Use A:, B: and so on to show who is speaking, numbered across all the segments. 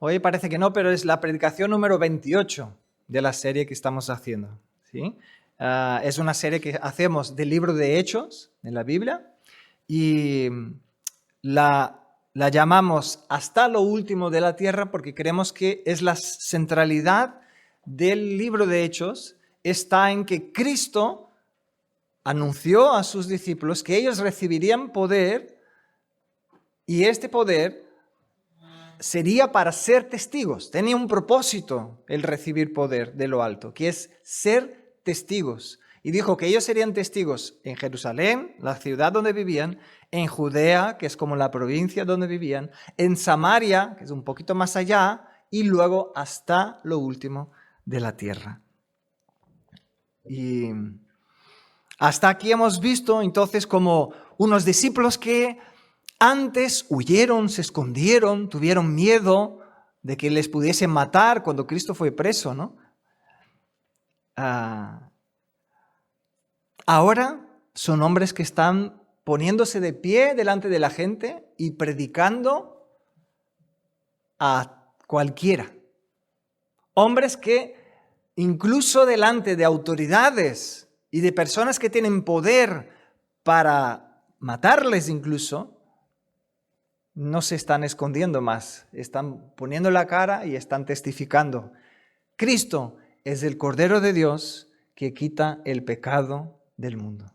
A: Hoy parece que no, pero es la predicación número 28 de la serie que estamos haciendo, ¿sí? Es una serie que hacemos del libro de Hechos, de la Biblia, y la llamamos Hasta lo último de la tierra porque creemos que es la centralidad del libro de Hechos, está en que Cristo anunció a sus discípulos que ellos recibirían poder y este poder sería para ser testigos. Tenía un propósito el recibir poder de lo alto, que es ser testigos. Y dijo que ellos serían testigos en Jerusalén, la ciudad donde vivían, en Judea, que es como la provincia donde vivían, en Samaria, que es un poquito más allá, y luego hasta lo último de la tierra. Y hasta aquí hemos visto entonces como unos discípulos que antes huyeron, se escondieron, tuvieron miedo de que les pudiesen matar cuando Cristo fue preso, ¿no? Ahora son hombres que están poniéndose de pie delante de la gente y predicando a cualquiera. Hombres que incluso delante de autoridades y de personas que tienen poder para matarles incluso, no se están escondiendo más, están poniendo la cara y están testificando. Cristo es el Cordero de Dios que quita el pecado del mundo.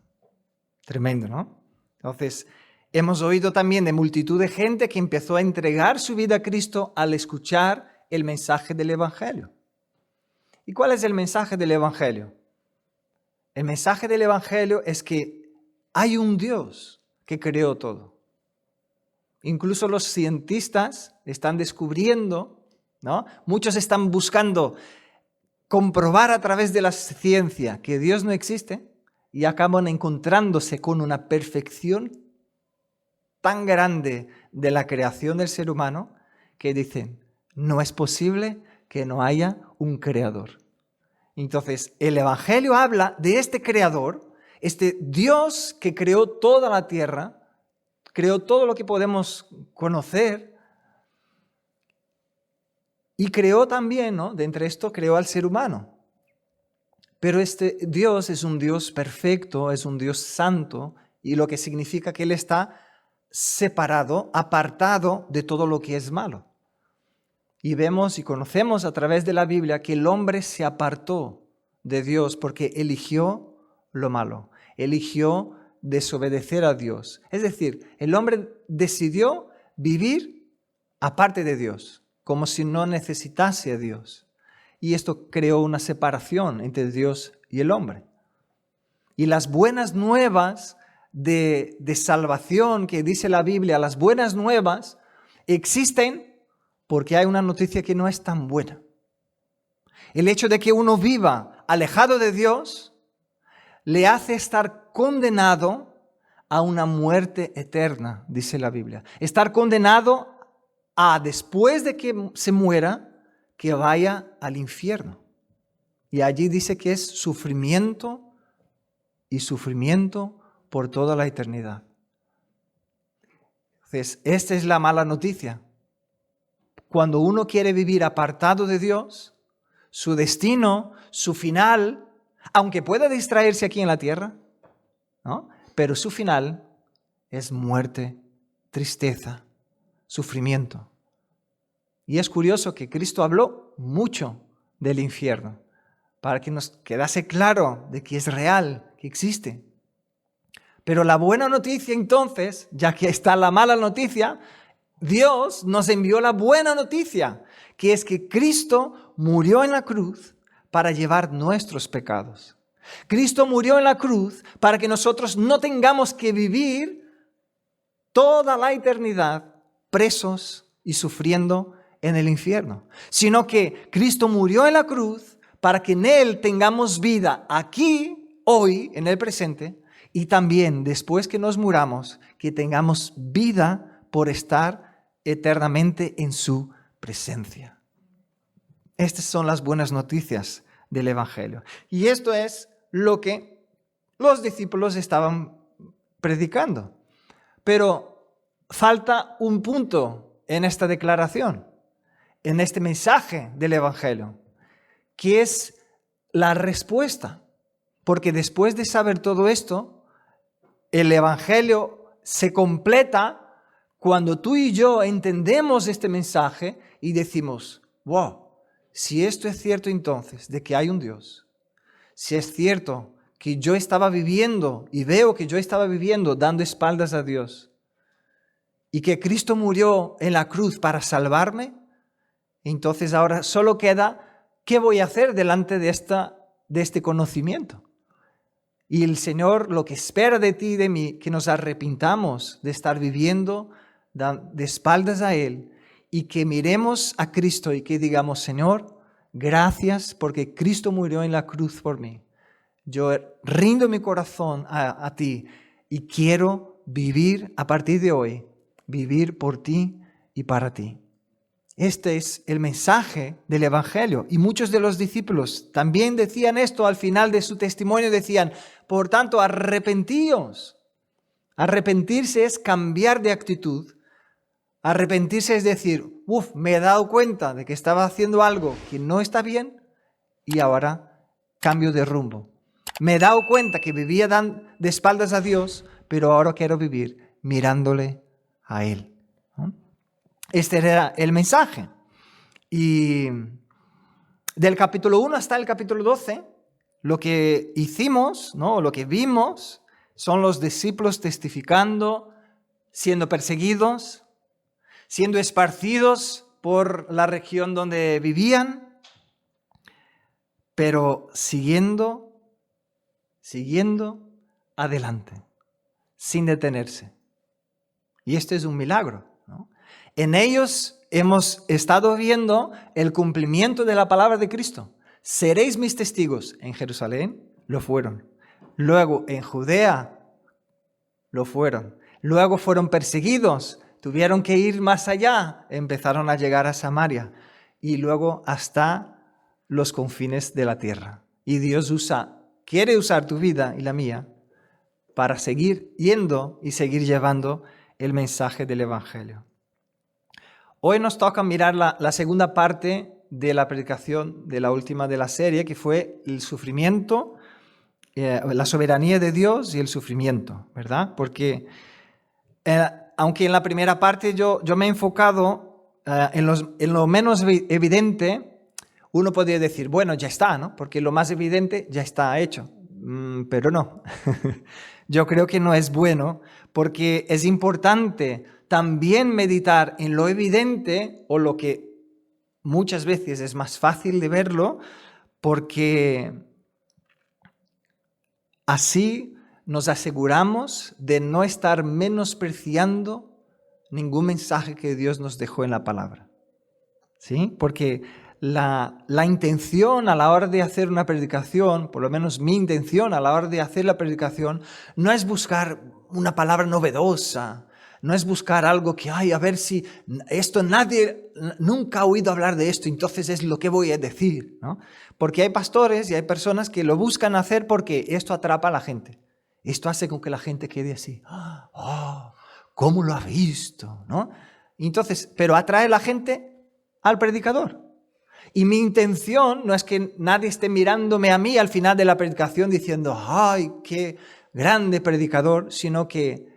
A: Tremendo, ¿no? Entonces, hemos oído también de multitud de gente que empezó a entregar su vida a Cristo al escuchar el mensaje del Evangelio. ¿Y cuál es el mensaje del Evangelio? El mensaje del Evangelio es que hay un Dios que creó todo. Incluso los cientistas están descubriendo, ¿no? Muchos están buscando comprobar a través de la ciencia que Dios no existe y acaban encontrándose con una perfección tan grande de la creación del ser humano que dicen, no es posible que no haya un creador. Entonces, el Evangelio habla de este creador, este Dios que creó toda la tierra, creó todo lo que podemos conocer y creó también, ¿no? De entre esto, creó al ser humano. Pero este Dios es un Dios perfecto, es un Dios santo, y lo que significa que Él está separado, apartado de todo lo que es malo. Y vemos y conocemos a través de la Biblia que el hombre se apartó de Dios porque eligió lo malo, eligió desobedecer a Dios. Es decir, el hombre decidió vivir aparte de Dios, como si no necesitase a Dios. Y esto creó una separación entre Dios y el hombre. Y las buenas nuevas de salvación que dice la Biblia, las buenas nuevas existen porque hay una noticia que no es tan buena. El hecho de que uno viva alejado de Dios le hace estar condenado a una muerte eterna, dice la Biblia. Estar condenado a, después de que se muera, que vaya al infierno. Y allí dice que es sufrimiento y sufrimiento por toda la eternidad. Entonces, esta es la mala noticia. Cuando uno quiere vivir apartado de Dios, su destino, su final, aunque pueda distraerse aquí en la tierra, ¿no? Pero su final es muerte, tristeza, sufrimiento. Y es curioso que Cristo habló mucho del infierno, para que nos quedase claro de que es real, que existe. Pero la buena noticia entonces, ya que está la mala noticia, Dios nos envió la buena noticia, que es que Cristo murió en la cruz para llevar nuestros pecados. Cristo murió en la cruz para que nosotros no tengamos que vivir toda la eternidad presos y sufriendo en el infierno, sino que Cristo murió en la cruz para que en Él tengamos vida aquí, hoy, en el presente, y también después que nos muramos, que tengamos vida por estar eternamente en su presencia. Estas son las buenas noticias del Evangelio. Y esto es lo que los discípulos estaban predicando. Pero falta un punto en esta declaración. en este mensaje del Evangelio, que es la respuesta. Porque después de saber todo esto, el Evangelio se completa cuando tú y yo entendemos este mensaje y decimos, wow, si esto es cierto entonces, de que hay un Dios, si es cierto que yo estaba viviendo y veo que yo estaba viviendo dando espaldas a Dios y que Cristo murió en la cruz para salvarme, entonces ahora solo queda, ¿qué voy a hacer delante de este conocimiento? Y el Señor lo que espera de ti y de mí, que nos arrepintamos de estar viviendo de espaldas a Él y que miremos a Cristo y que digamos, Señor, gracias porque Cristo murió en la cruz por mí. Yo rindo mi corazón a ti y quiero vivir a partir de hoy, vivir por ti y para ti. Este es el mensaje del Evangelio. Y muchos de los discípulos también decían esto al final de su testimonio. Decían, por tanto, arrepentíos. Arrepentirse es cambiar de actitud. Arrepentirse es decir, me he dado cuenta de que estaba haciendo algo que no está bien y ahora cambio de rumbo. Me he dado cuenta que vivía de espaldas a Dios, pero ahora quiero vivir mirándole a Él. Este era el mensaje. Y del capítulo 1 hasta el capítulo 12, lo que hicimos, ¿no? Lo que vimos, son los discípulos testificando, siendo perseguidos, siendo esparcidos por la región donde vivían, pero siguiendo adelante, sin detenerse. Y esto es un milagro, ¿no? En ellos hemos estado viendo el cumplimiento de la palabra de Cristo. Seréis mis testigos en Jerusalén, lo fueron. Luego en Judea, lo fueron. Luego fueron perseguidos, tuvieron que ir más allá, empezaron a llegar a Samaria y luego hasta los confines de la tierra. Y Dios quiere usar tu vida y la mía para seguir yendo y seguir llevando el mensaje del Evangelio. Hoy nos toca mirar la segunda parte de la predicación de la última de la serie, que fue el sufrimiento, la soberanía de Dios y el sufrimiento, ¿verdad? Porque aunque en la primera parte yo me he enfocado en lo menos evidente, uno podría decir, bueno, ya está, ¿no? Porque lo más evidente ya está hecho. Pero no. Yo creo que no es bueno, porque es importante también meditar en lo evidente o lo que muchas veces es más fácil de verlo, porque así nos aseguramos de no estar menospreciando ningún mensaje que Dios nos dejó en la palabra. ¿Sí? Porque la intención a la hora de hacer una predicación, por lo menos mi intención a la hora de hacer la predicación, no es buscar una palabra novedosa, no es buscar algo que, a ver si esto nadie nunca ha oído hablar de esto, entonces es lo que voy a decir, ¿no? Porque hay pastores y hay personas que lo buscan hacer porque esto atrapa a la gente. Esto hace con que la gente quede así, ¿cómo lo ha visto? ¿No? Entonces, pero atrae a la gente al predicador. Y mi intención no es que nadie esté mirándome a mí al final de la predicación diciendo, ¡ay, qué grande predicador!, sino que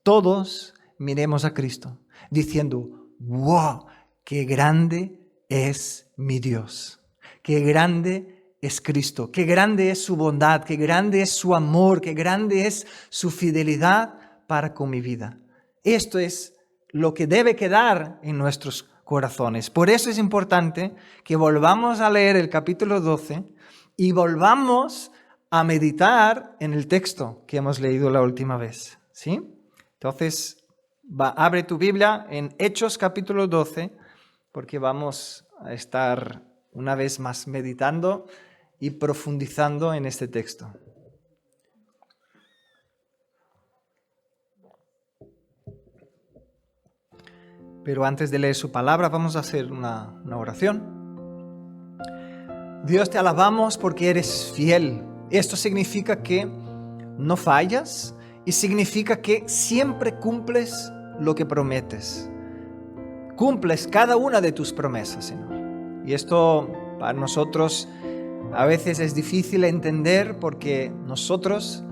A: todos miremos a Cristo diciendo, ¡wow, qué grande es mi Dios! ¡Qué grande es Cristo! ¡Qué grande es su bondad! ¡Qué grande es su amor! ¡Qué grande es su fidelidad para con mi vida! Esto es lo que debe quedar en nuestros corazones. Por eso es importante que volvamos a leer el capítulo 12 y volvamos a meditar en el texto que hemos leído la última vez, ¿sí? Entonces, abre tu Biblia en Hechos capítulo 12, porque vamos a estar una vez más meditando y profundizando en este texto. Pero antes de leer su palabra, vamos a hacer una oración. Dios, te alabamos porque eres fiel. Esto significa que no fallas y significa que siempre cumples lo que prometes. cumples cada una de tus promesas, Señor. Y esto para nosotros a veces es difícil entender porque nosotros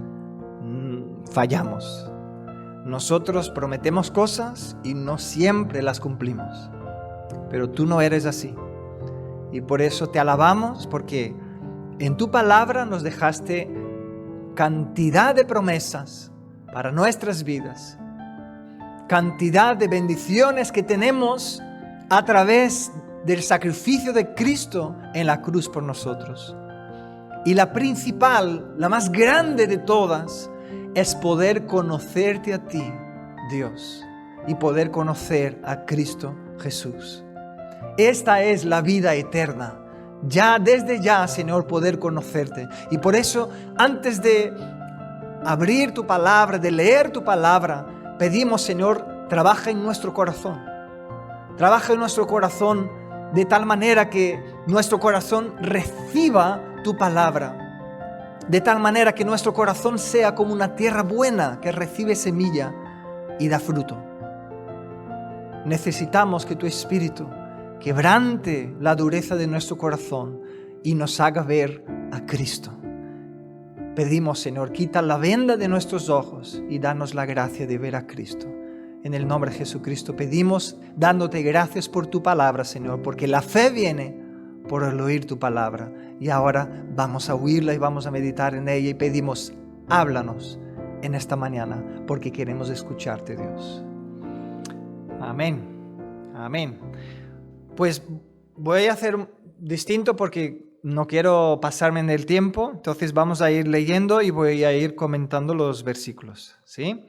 A: fallamos. Nosotros prometemos cosas y no siempre las cumplimos. Pero tú no eres así. Y por eso te alabamos, porque en tu palabra nos dejaste cantidad de promesas para nuestras vidas. Cantidad de bendiciones que tenemos a través del sacrificio de Cristo en la cruz por nosotros. Y la principal, la más grande de todas, es poder conocerte a ti, Dios, y poder conocer a Cristo Jesús. Esta es la vida eterna. Ya, desde ya, Señor, poder conocerte. Y por eso, antes de abrir tu palabra, de leer tu palabra, pedimos, Señor, trabaja en nuestro corazón. Trabaja en nuestro corazón de tal manera que nuestro corazón reciba tu palabra. De tal manera que nuestro corazón sea como una tierra buena que recibe semilla y da fruto. Necesitamos que tu Espíritu quebrante la dureza de nuestro corazón y nos haga ver a Cristo. Pedimos, Señor, quita la venda de nuestros ojos y danos la gracia de ver a Cristo. En el nombre de Jesucristo pedimos, dándote gracias por tu palabra, Señor, porque la fe viene por el oír tu palabra. Y ahora vamos a oírla y vamos a meditar en ella y pedimos, háblanos en esta mañana, porque queremos escucharte, Dios. Amén. Amén. Pues voy a hacer distinto porque no quiero pasarme en el tiempo, entonces vamos a ir leyendo y voy a ir comentando los versículos, ¿sí?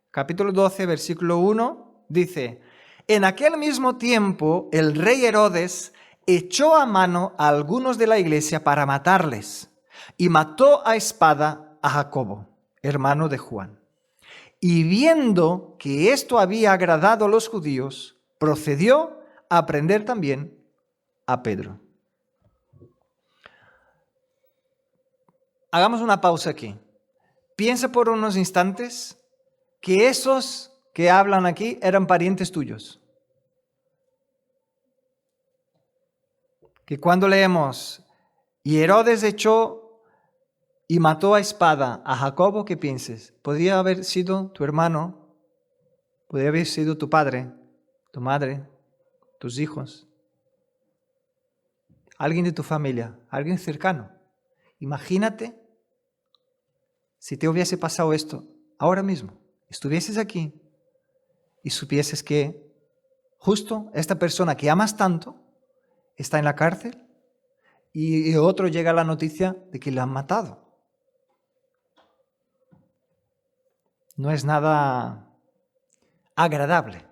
A: Capítulo 12, versículo 1, dice: En aquel mismo tiempo el rey Herodes echó a mano a algunos de la iglesia para matarles, y mató a espada a Jacobo, hermano de Juan. Y viendo que esto había agradado a los judíos, procedió a prender también a Pedro. Hagamos una pausa aquí. Piensa por unos instantes que esos que hablan aquí eran parientes tuyos. Que cuando leemos, y Herodes echó y mató a espada a Jacobo, ¿qué pienses? Podría haber sido tu hermano, podría haber sido tu padre, tu madre, tus hijos, alguien de tu familia, alguien cercano. Imagínate si te hubiese pasado esto ahora mismo. Estuvieses aquí y supieses que justo esta persona que amas tanto está en la cárcel y otro llega la noticia de que le han matado. No es nada agradable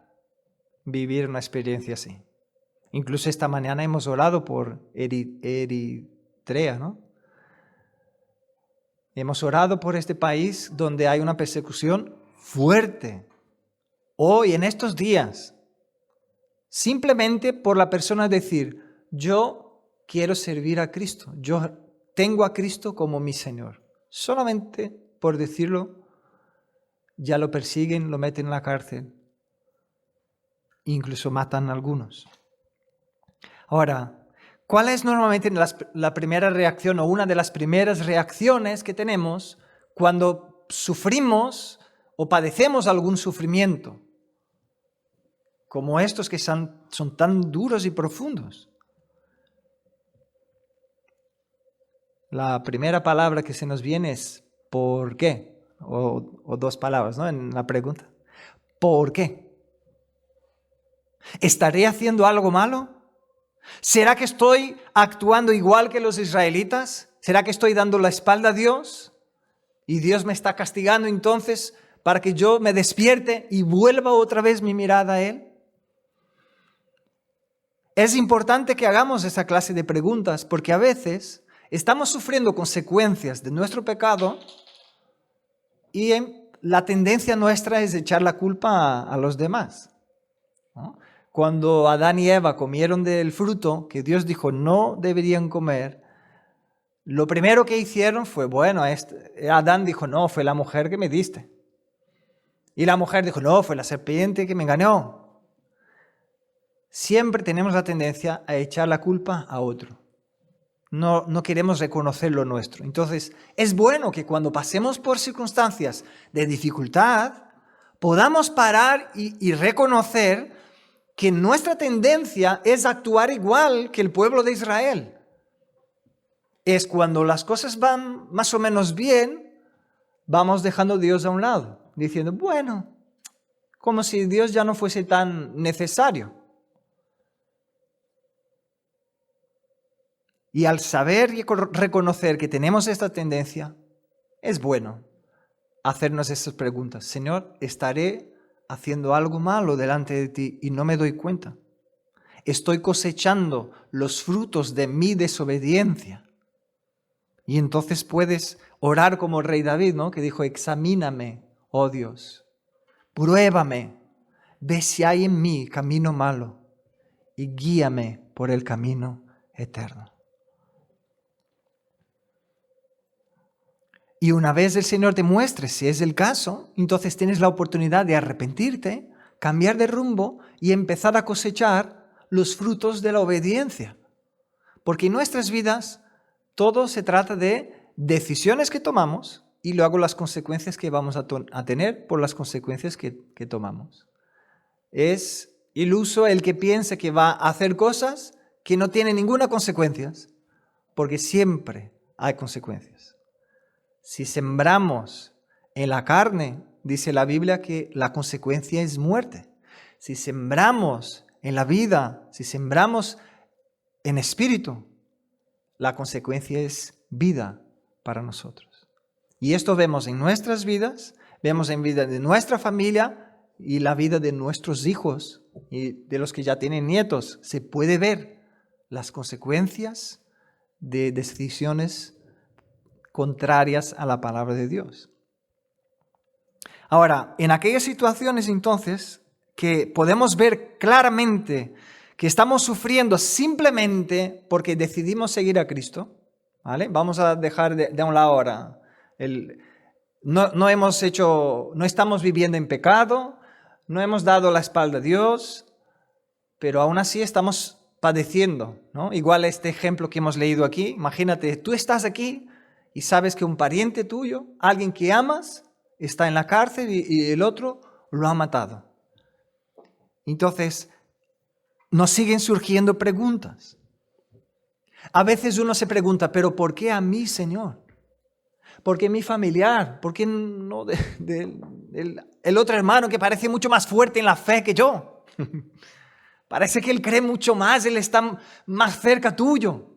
A: vivir una experiencia así. Incluso esta mañana hemos orado por Eritrea, ¿no? Hemos orado por este país donde hay una persecución fuerte. Hoy, en estos días, simplemente por la persona decir, yo quiero servir a Cristo, yo tengo a Cristo como mi Señor. Solamente por decirlo, ya lo persiguen, lo meten en la cárcel. Incluso matan a algunos. Ahora, ¿cuál es normalmente la primera reacción o una de las primeras reacciones que tenemos cuando sufrimos o padecemos algún sufrimiento? Como estos que son tan duros y profundos. La primera palabra que se nos viene es ¿por qué? O dos palabras, ¿no? En la pregunta. ¿Por qué? ¿Estaré haciendo algo malo? ¿Será que estoy actuando igual que los israelitas? ¿Será que estoy dando la espalda a Dios? ¿Y Dios me está castigando entonces para que yo me despierte y vuelva otra vez mi mirada a Él? Es importante que hagamos esa clase de preguntas porque a veces estamos sufriendo consecuencias de nuestro pecado y la tendencia nuestra es echar la culpa a los demás, ¿no? Cuando Adán y Eva comieron del fruto que Dios dijo no deberían comer, lo primero que hicieron fue, bueno, Adán dijo, no, fue la mujer que me diste. Y la mujer dijo, no, fue la serpiente que me engañó. siempre tenemos la tendencia a echar la culpa a otro. No queremos reconocer lo nuestro. Entonces, es bueno que cuando pasemos por circunstancias de dificultad, podamos parar y reconocer que nuestra tendencia es actuar igual que el pueblo de Israel. Es cuando las cosas van más o menos bien, vamos dejando a Dios a un lado, diciendo, bueno, como si Dios ya no fuese tan necesario. Y al saber y reconocer que tenemos esta tendencia, es bueno hacernos estas preguntas. Señor, ¿estaré haciendo algo malo delante de ti y no me doy cuenta? ¿Estoy cosechando los frutos de mi desobediencia? Y entonces puedes orar como el rey David, ¿no? Que dijo, examíname, oh Dios, pruébame, ve si hay en mí camino malo y guíame por el camino eterno. Y una vez el Señor te muestre si es el caso, entonces tienes la oportunidad de arrepentirte, cambiar de rumbo y empezar a cosechar los frutos de la obediencia. Porque en nuestras vidas todo se trata de decisiones que tomamos y luego las consecuencias que vamos a tener por las consecuencias que tomamos. Es iluso el que piense que va a hacer cosas que no tienen ninguna consecuencia, porque siempre hay consecuencias. Si sembramos en la carne, dice la Biblia que la consecuencia es muerte. Si sembramos en la vida, si sembramos en espíritu, la consecuencia es vida para nosotros. Y esto vemos en nuestras vidas, vemos en vida de nuestra familia y la vida de nuestros hijos y de los que ya tienen nietos. Se puede ver las consecuencias de decisiones contrarias a la palabra de Dios. Ahora, en aquellas situaciones entonces que podemos ver claramente que estamos sufriendo simplemente porque decidimos seguir a Cristo, ¿vale? Vamos a dejar de un lado ahora. No estamos viviendo en pecado, no hemos dado la espalda a Dios, pero aún así estamos padeciendo, ¿no? Igual este ejemplo que hemos leído aquí, imagínate, tú estás aquí y sabes que un pariente tuyo, alguien que amas, está en la cárcel y el otro lo ha matado. Entonces, nos siguen surgiendo preguntas. A veces uno se pregunta, ¿pero por qué a mí, Señor? ¿Por qué mi familiar? ¿Por qué no el otro hermano que parece mucho más fuerte en la fe que yo? Parece que él cree mucho más, él está más cerca tuyo.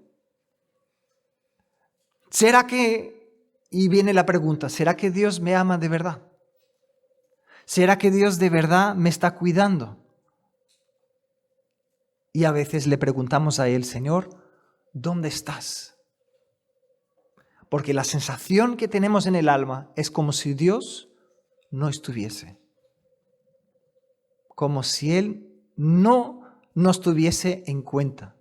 A: ¿Será que, y viene la pregunta, ¿será que Dios me ama de verdad? ¿Será que Dios de verdad me está cuidando? Y a veces le preguntamos a Él, Señor, ¿dónde estás? Porque la sensación que tenemos en el alma es como si Dios no estuviese. Como si Él no nos tuviese en cuenta.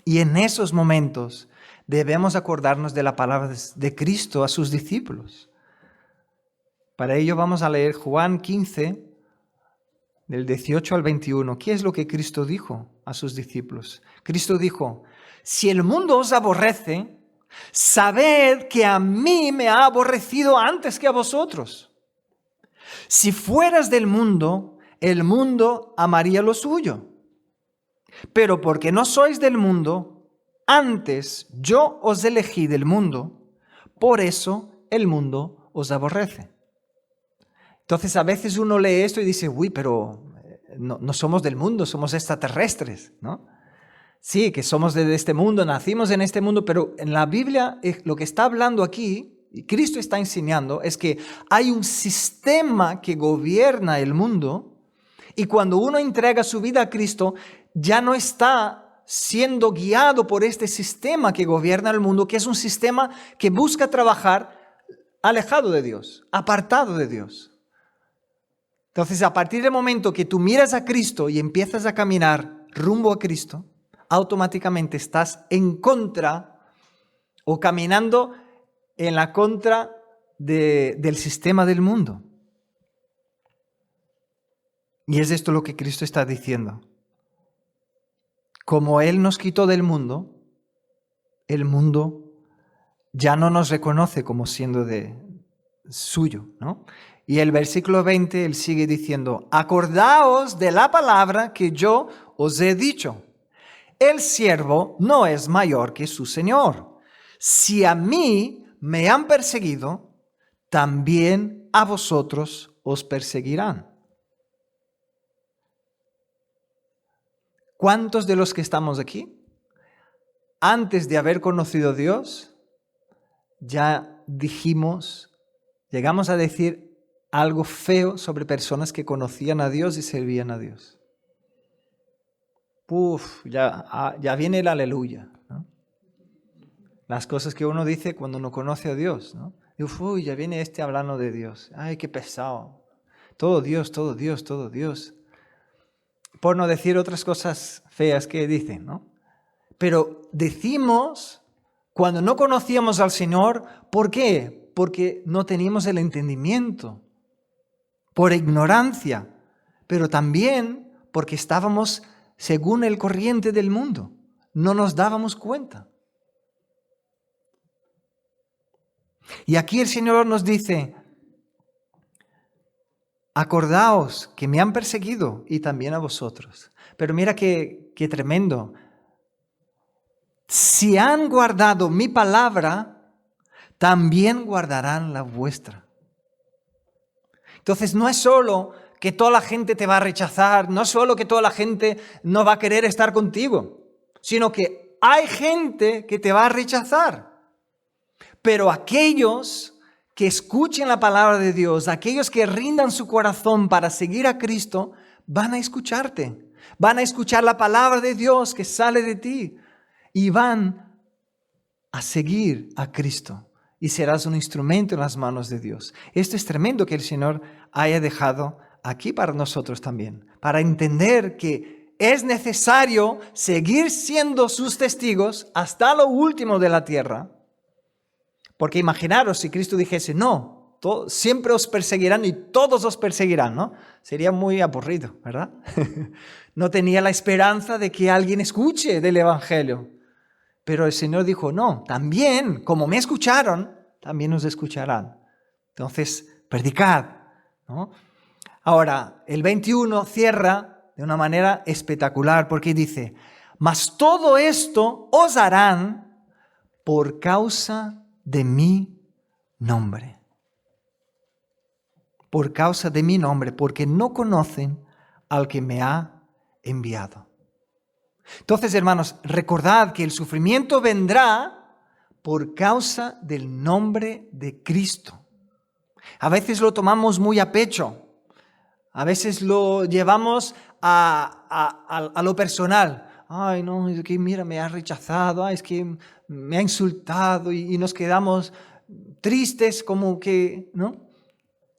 A: Y en esos momentos debemos acordarnos de la palabra de Cristo a sus discípulos. Para ello vamos a leer Juan 15, del 18 al 21. ¿Qué es lo que Cristo dijo a sus discípulos? Cristo dijo, si el mundo os aborrece, sabed que a mí me ha aborrecido antes que a vosotros. Si fueras del mundo, el mundo amaría lo suyo. Pero porque no sois del mundo, antes yo os elegí del mundo, por eso el mundo os aborrece. Entonces a veces uno lee esto y dice, uy, pero no somos del mundo, somos extraterrestres, ¿no? Sí, que somos de este mundo, nacimos en este mundo, pero en la Biblia lo que está hablando aquí, y Cristo está enseñando, es que hay un sistema que gobierna el mundo, y cuando uno entrega su vida a Cristo, ya no está siendo guiado por este sistema que gobierna el mundo, que es un sistema que busca trabajar alejado de Dios, apartado de Dios. Entonces, a partir del momento que tú miras a Cristo y empiezas a caminar rumbo a Cristo, automáticamente estás en contra o caminando en la contra del sistema del mundo. Y es esto lo que Cristo está diciendo. como Él nos quitó del mundo, el mundo ya no nos reconoce como siendo suyo, ¿no? Y el versículo 20, Él sigue diciendo, acordaos de la palabra que yo os he dicho. El siervo no es mayor que su Señor. Si a mí me han perseguido, también a vosotros os perseguirán. ¿Cuántos de los que estamos aquí, antes de haber conocido a Dios, ya llegamos a decir algo feo sobre personas que conocían a Dios y servían a Dios? Ya viene el aleluya, ¿no? Las cosas que uno dice cuando no conoce a Dios, ¿no? Ya viene hablando de Dios. Ay, qué pesado. Todo Dios, todo Dios, todo Dios. Por no decir otras cosas feas que dicen, ¿no? Pero decimos cuando no conocíamos al Señor, ¿por qué? Porque no teníamos el entendimiento, por ignorancia, pero también porque estábamos según el corriente del mundo. No nos dábamos cuenta. Y aquí el Señor nos dice, acordaos que me han perseguido y también a vosotros. Pero mira qué tremendo. Si han guardado mi palabra, también guardarán la vuestra. Entonces no es solo que toda la gente te va a rechazar, no es solo que toda la gente no va a querer estar contigo, sino que hay gente que te va a rechazar. Pero aquellos que escuchen la palabra de Dios, aquellos que rindan su corazón para seguir a Cristo, van a escucharte. Van a escuchar la palabra de Dios que sale de ti y van a seguir a Cristo. Y serás un instrumento en las manos de Dios. Esto es tremendo que el Señor haya dejado aquí para nosotros también, para entender que es necesario seguir siendo sus testigos hasta lo último de la tierra. Porque imaginaros si Cristo dijese, no, siempre os perseguirán y todos os perseguirán, ¿no? Sería muy aburrido, ¿verdad? No tenía la esperanza de que alguien escuche del Evangelio. Pero el Señor dijo, no, también, como me escucharon, también os escucharán. Entonces, predicad, ¿no? Ahora, el 21 cierra de una manera espectacular porque dice, mas todo esto os harán por causa de mi nombre. Por causa de mi nombre, porque no conocen al que me ha enviado. Entonces, hermanos, recordad que el sufrimiento vendrá por causa del nombre de Cristo. A veces lo tomamos muy a pecho. A veces lo llevamos a lo personal. Ay, no, es que mira, me ha rechazado. Ay, es que me ha insultado y nos quedamos tristes como que, ¿no?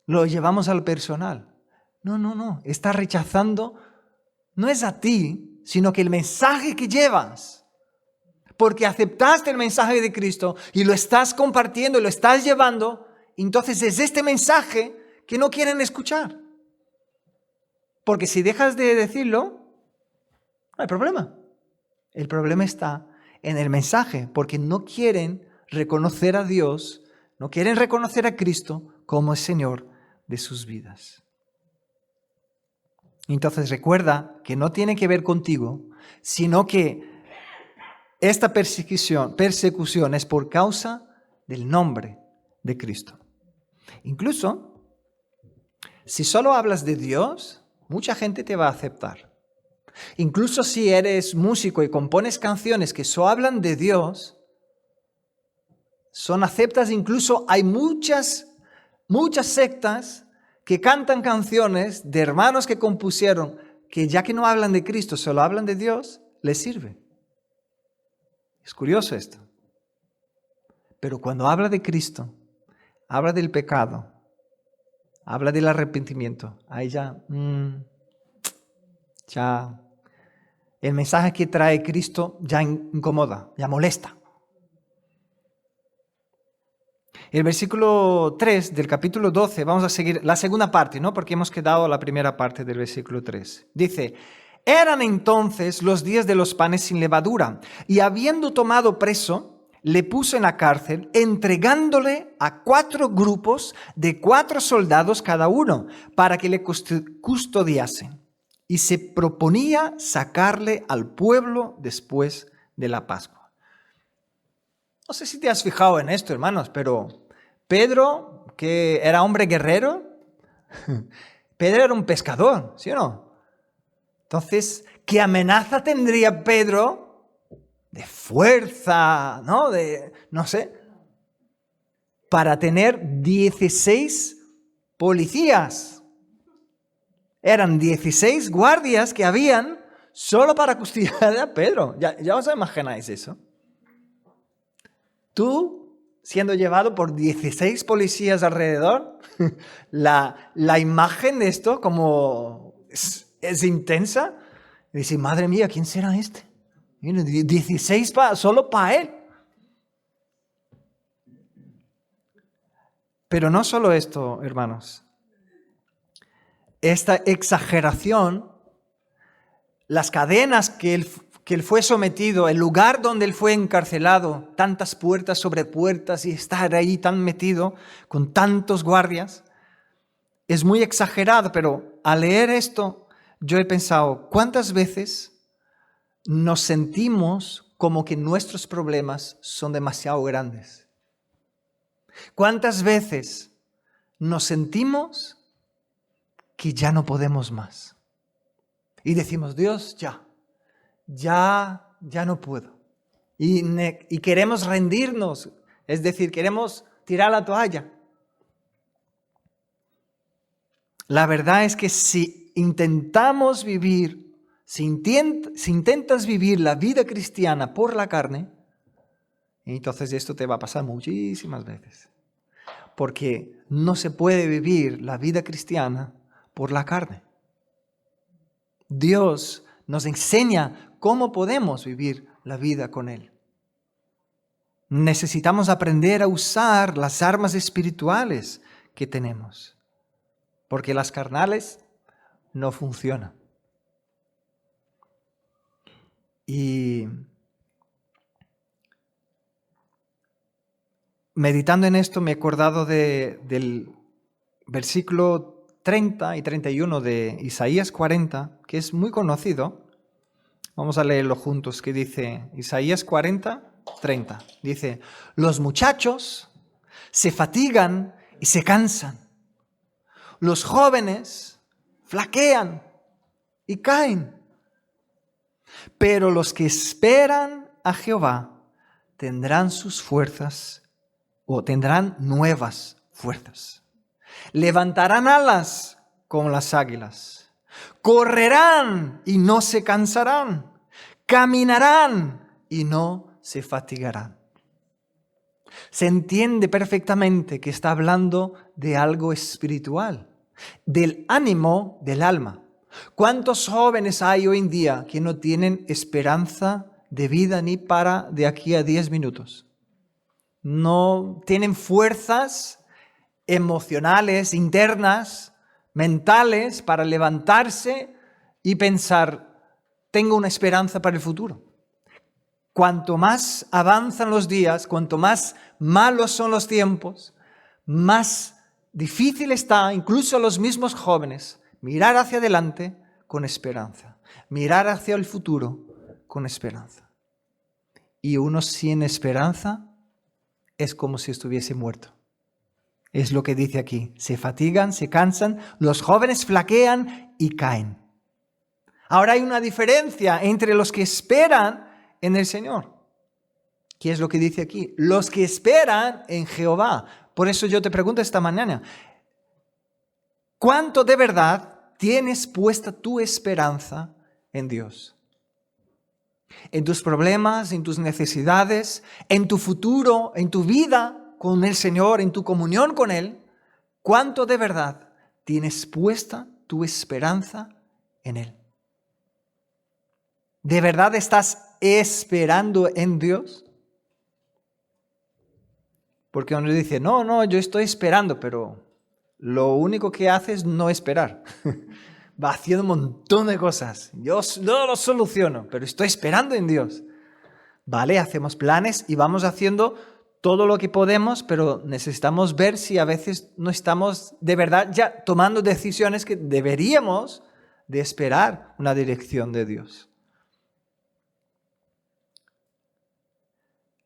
A: Lo llevamos al personal. No. Está rechazando, no es a ti, sino que el mensaje que llevas. Porque aceptaste el mensaje de Cristo y lo estás compartiendo, lo estás llevando. Entonces es este mensaje que no quieren escuchar. Porque si dejas de decirlo, no hay problema. El problema está en el mensaje, porque no quieren reconocer a Dios, no quieren reconocer a Cristo como el Señor de sus vidas. Entonces recuerda que no tiene que ver contigo, sino que esta persecución es por causa del nombre de Cristo. Incluso, si solo hablas de Dios, mucha gente te va a aceptar. Incluso si eres músico y compones canciones que solo hablan de Dios, son aceptas. Incluso hay muchas sectas que cantan canciones de hermanos que compusieron que ya que no hablan de Cristo, solo hablan de Dios, les sirve. Es curioso esto. Pero cuando habla de Cristo, habla del pecado, habla del arrepentimiento, ahí ya el mensaje que trae Cristo ya incomoda, ya molesta. El versículo 3 del capítulo 12, vamos a seguir la segunda parte, ¿no? Porque hemos quedado la primera parte del versículo 3. Dice, Eran entonces los días de los panes sin levadura, y habiendo tomado preso, le puso en la cárcel, entregándole a 4 grupos de 4 soldados cada uno, para que le custodiasen. Y se proponía sacarle al pueblo después de la Pascua. No sé si te has fijado en esto, hermanos, pero Pedro, que era hombre guerrero, Pedro era un pescador, ¿sí o no? Entonces, ¿qué amenaza tendría Pedro de fuerza, no sé, para tener 16 policías? Eran 16 guardias que habían solo para custodiar a Pedro. ¿Ya os imagináis eso? Tú siendo llevado por 16 policías alrededor, la imagen de esto como es intensa. Y dice, madre mía, ¿quién será este? 16 solo para él. Pero no solo esto, hermanos. Esta exageración, las cadenas que él fue sometido, el lugar donde él fue encarcelado, tantas puertas sobre puertas y estar ahí tan metido con tantos guardias, es muy exagerado, pero al leer esto yo he pensado, ¿cuántas veces nos sentimos como que nuestros problemas son demasiado grandes? ¿Cuántas veces nos sentimos que ya no podemos más? Y decimos, Dios, ya no puedo. Y queremos rendirnos, es decir, queremos tirar la toalla. La verdad es que si intentamos vivir, si intentas vivir la vida cristiana por la carne, entonces esto te va a pasar muchísimas veces. Porque no se puede vivir la vida cristiana por la carne. Dios nos enseña cómo podemos vivir la vida con Él. Necesitamos aprender a usar las armas espirituales que tenemos, porque las carnales no funcionan. Y meditando en esto me he acordado del versículo 30 y 31 de Isaías 40, que es muy conocido. Vamos a leerlo juntos, que dice Isaías 40, 30. Dice, los muchachos se fatigan y se cansan. Los jóvenes flaquean y caen. Pero los que esperan a Jehová tendrán sus fuerzas o tendrán nuevas fuerzas. Levantarán alas como las águilas. Correrán y no se cansarán. Caminarán y no se fatigarán. Se entiende perfectamente que está hablando de algo espiritual, del ánimo del alma. ¿Cuántos jóvenes hay hoy en día que no tienen esperanza de vida ni para de aquí a 10 minutos? No tienen fuerzas emocionales, internas, mentales, para levantarse y pensar, tengo una esperanza para el futuro. Cuanto más avanzan los días, cuanto más malos son los tiempos, más difícil está, incluso a los mismos jóvenes, mirar hacia adelante con esperanza, mirar hacia el futuro con esperanza. Y uno sin esperanza es como si estuviese muerto. Es lo que dice aquí. Se fatigan, se cansan, los jóvenes flaquean y caen. Ahora hay una diferencia entre los que esperan en el Señor. ¿Qué es lo que dice aquí? Los que esperan en Jehová. Por eso yo te pregunto esta mañana, ¿cuánto de verdad tienes puesta tu esperanza en Dios? En tus problemas, en tus necesidades, en tu futuro, en tu vida con el Señor, en tu comunión con Él, ¿cuánto de verdad tienes puesta tu esperanza en Él? ¿De verdad estás esperando en Dios? Porque uno dice, no, yo estoy esperando, pero lo único que hace es no esperar. va haciendo un montón de cosas. Yo no lo soluciono, pero estoy esperando en Dios. Vale, hacemos planes y vamos haciendo todo lo que podemos, pero necesitamos ver si a veces no estamos de verdad ya tomando decisiones que deberíamos de esperar una dirección de Dios.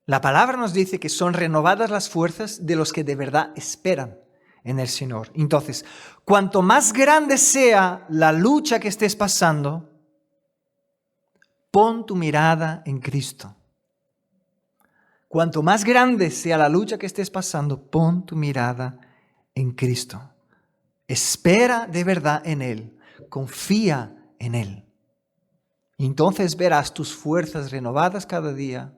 A: La palabra nos dice que son renovadas las fuerzas de los que de verdad esperan en el Señor. Entonces, cuanto más grande sea la lucha que estés pasando, pon tu mirada en Cristo. Cuanto más grande sea la lucha que estés pasando, pon tu mirada en Cristo. Espera de verdad en Él. Confía en Él. Entonces verás tus fuerzas renovadas cada día.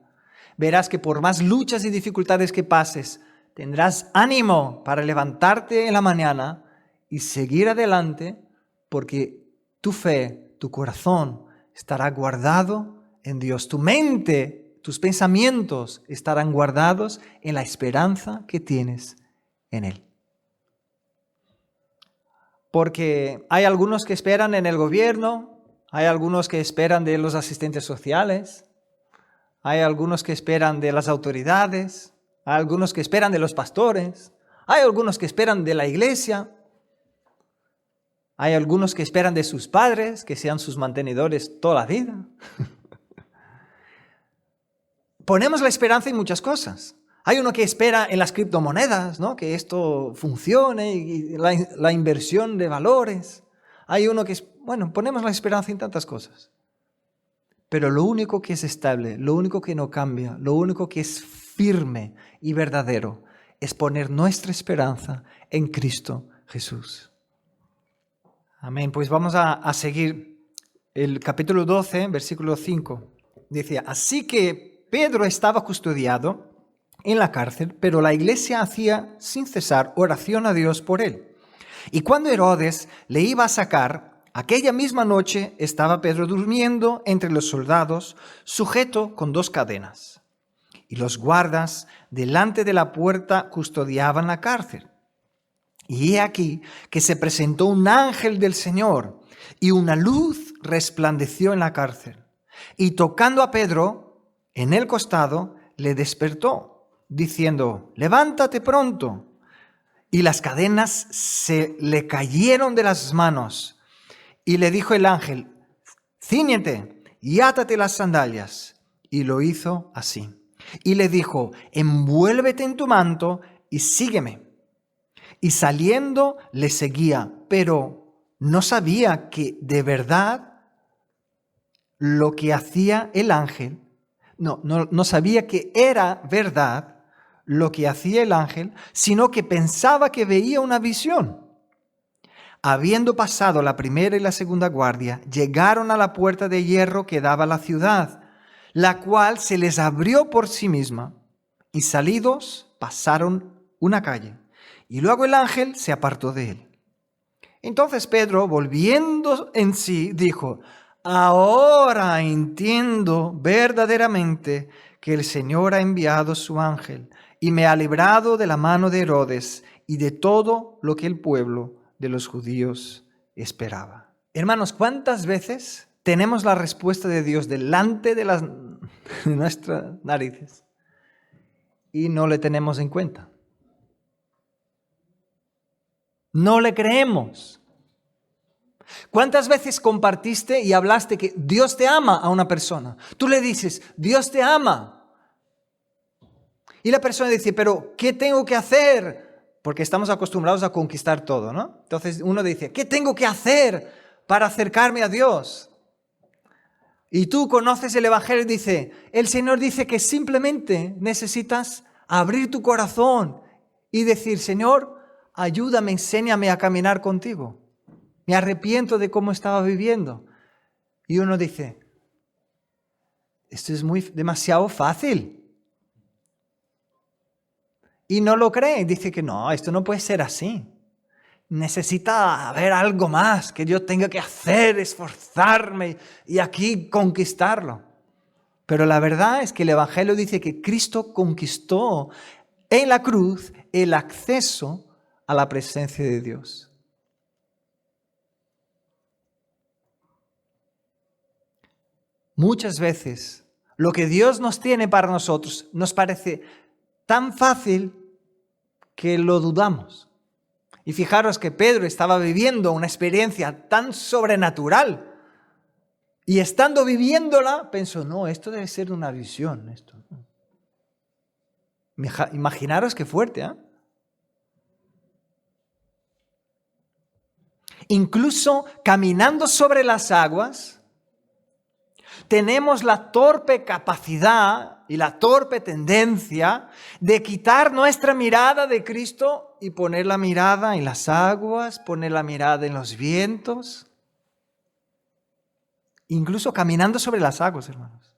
A: Verás que por más luchas y dificultades que pases, tendrás ánimo para levantarte en la mañana y seguir adelante, porque tu fe, tu corazón estará guardado en Dios. Tu mente, tus pensamientos estarán guardados en la esperanza que tienes en Él. Porque hay algunos que esperan en el gobierno, hay algunos que esperan de los asistentes sociales, hay algunos que esperan de las autoridades, hay algunos que esperan de los pastores, hay algunos que esperan de la iglesia, hay algunos que esperan de sus padres, que sean sus mantenedores toda la vida. Ponemos la esperanza en muchas cosas. Hay uno que espera en las criptomonedas, ¿no? Que esto funcione y la inversión de valores. Hay uno que ponemos la esperanza en tantas cosas. Pero lo único que es estable, lo único que no cambia, lo único que es firme y verdadero es poner nuestra esperanza en Cristo Jesús. Amén. Pues vamos a seguir el capítulo 12, versículo 5. Dice, así que Pedro estaba custodiado en la cárcel, pero la iglesia hacía sin cesar oración a Dios por él. Y cuando Herodes le iba a sacar, aquella misma noche estaba Pedro durmiendo entre los soldados, sujeto con 2 cadenas. Y los guardas delante de la puerta custodiaban la cárcel. Y he aquí que se presentó un ángel del Señor, y una luz resplandeció en la cárcel. Y tocando a Pedro en el costado, le despertó, diciendo, levántate pronto. Y las cadenas se le cayeron de las manos. Y le dijo el ángel, cíñete y átate las sandalias. Y lo hizo así. Y le dijo, envuélvete en tu manto y sígueme. Y saliendo le seguía, pero no sabía que de verdad lo que hacía el ángel, no sabía que era verdad lo que hacía el ángel, sino que pensaba que veía una visión. Habiendo pasado la primera y la segunda guardia, llegaron a la puerta de hierro que daba a la ciudad, la cual se les abrió por sí misma, y salidos pasaron una calle, y luego el ángel se apartó de él. Entonces Pedro, volviendo en sí, dijo, ahora entiendo verdaderamente que el Señor ha enviado su ángel y me ha librado de la mano de Herodes y de todo lo que el pueblo de los judíos esperaba. Hermanos, ¿cuántas veces tenemos la respuesta de Dios delante de nuestras narices y no le tenemos en cuenta? No le creemos. ¿Cuántas veces compartiste y hablaste que Dios te ama a una persona? Tú le dices, Dios te ama. Y la persona dice, pero ¿qué tengo que hacer? Porque estamos acostumbrados a conquistar todo, ¿no? Entonces uno dice, ¿qué tengo que hacer para acercarme a Dios? Y tú conoces el Evangelio y dice, el Señor dice que simplemente necesitas abrir tu corazón y decir, Señor, ayúdame, enséñame a caminar contigo. Me arrepiento de cómo estaba viviendo. Y uno dice, esto es demasiado fácil. Y no lo cree. Dice que no, esto no puede ser así. Necesita haber algo más que yo tenga que hacer, esforzarme y aquí conquistarlo. Pero la verdad es que el Evangelio dice que Cristo conquistó en la cruz el acceso a la presencia de Dios. muchas veces lo que Dios nos tiene para nosotros nos parece tan fácil que lo dudamos. Y fijaros que Pedro estaba viviendo una experiencia tan sobrenatural y estando viviéndola, pensó, no, esto debe ser una visión. Imaginaros qué fuerte, ¿eh? Incluso caminando sobre las aguas, tenemos la torpe capacidad y la torpe tendencia de quitar nuestra mirada de Cristo y poner la mirada en las aguas, poner la mirada en los vientos. Incluso caminando sobre las aguas, hermanos.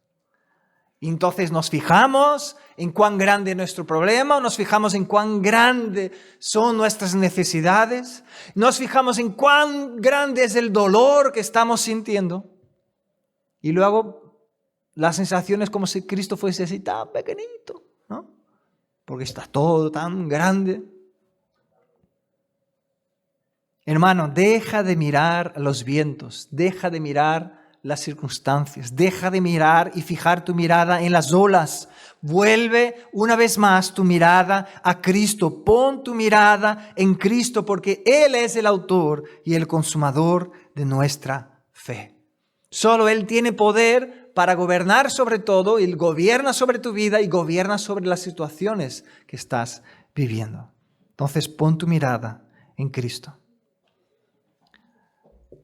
A: Entonces nos fijamos en cuán grande es nuestro problema, nos fijamos en cuán grande son nuestras necesidades, nos fijamos en cuán grande es el dolor que estamos sintiendo. Y luego la sensación es como si Cristo fuese así tan pequeñito, ¿no? Porque está todo tan grande. Hermano, deja de mirar los vientos, deja de mirar las circunstancias, deja de mirar y fijar tu mirada en las olas. Vuelve una vez más tu mirada a Cristo. Pon tu mirada en Cristo porque Él es el autor y el consumador de nuestra fe. Solo Él tiene poder para gobernar sobre todo. Él gobierna sobre tu vida y gobierna sobre las situaciones que estás viviendo. Entonces pon tu mirada en Cristo.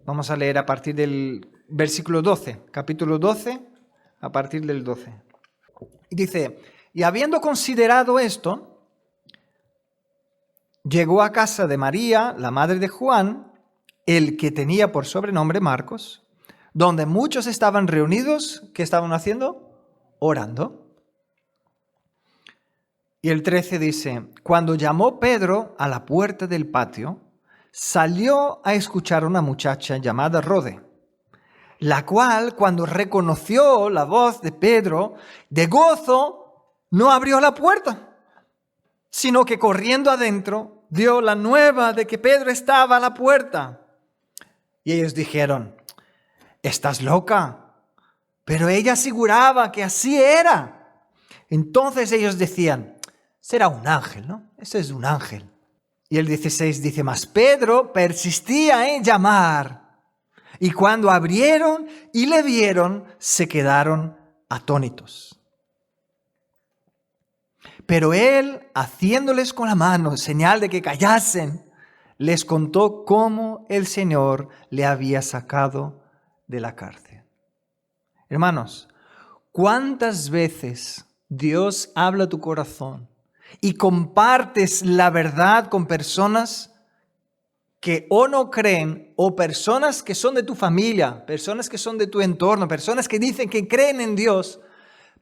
A: Vamos a leer a partir del versículo 12, capítulo 12, a partir del 12. Y dice, y habiendo considerado esto, llegó a casa de María, la madre de Juan, el que tenía por sobrenombre Marcos, donde muchos estaban reunidos. ¿Qué estaban haciendo? Orando. Y el 13 dice, cuando llamó Pedro a la puerta del patio, salió a escuchar a una muchacha llamada Rode, la cual, cuando reconoció la voz de Pedro, de gozo, no abrió la puerta, sino que corriendo adentro, dio la nueva de que Pedro estaba a la puerta. Y ellos dijeron, ¿estás loca? Pero ella aseguraba que así era. Entonces ellos decían, será un ángel, ¿no? Ese es un ángel. Y el 16 dice, mas Pedro persistía en llamar. Y cuando abrieron y le vieron, se quedaron atónitos. Pero él, haciéndoles con la mano señal de que callasen, les contó cómo el Señor le había sacado de la cárcel. Hermanos, ¿cuántas veces Dios habla a tu corazón y compartes la verdad con personas que o no creen, o personas que son de tu familia, personas que son de tu entorno, personas que dicen que creen en Dios,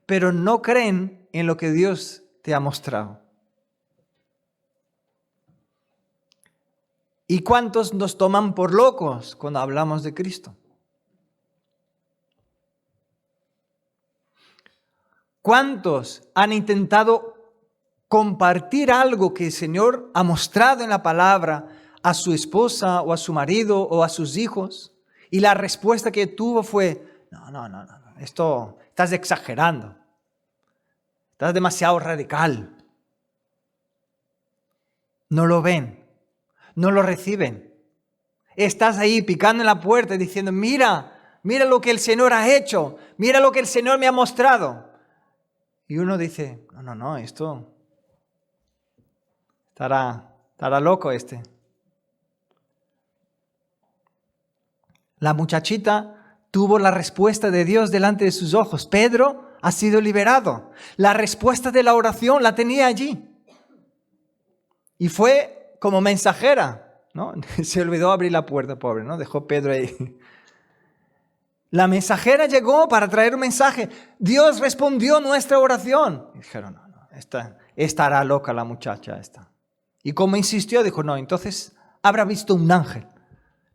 A: pero no creen en lo que Dios te ha mostrado? ¿Y cuántos nos toman por locos cuando hablamos de Cristo? ¿Cuántos han intentado compartir algo que el Señor ha mostrado en la palabra a su esposa o a su marido o a sus hijos? Y la respuesta que tuvo fue, no, esto estás exagerando, estás demasiado radical. No lo ven, no lo reciben. Estás ahí picando en la puerta diciendo, mira lo que el Señor ha hecho, mira lo que el Señor me ha mostrado. Y uno dice, no, esto estará loco este. La muchachita tuvo la respuesta de Dios delante de sus ojos. Pedro ha sido liberado. La respuesta de la oración la tenía allí. Y fue como mensajera, ¿no? Se olvidó abrir la puerta, pobre, ¿no? Dejó Pedro ahí. La mensajera llegó para traer un mensaje. Dios respondió nuestra oración. Y dijeron, no, estará loca la muchacha esta. Y como insistió, dijo, no, entonces habrá visto un ángel.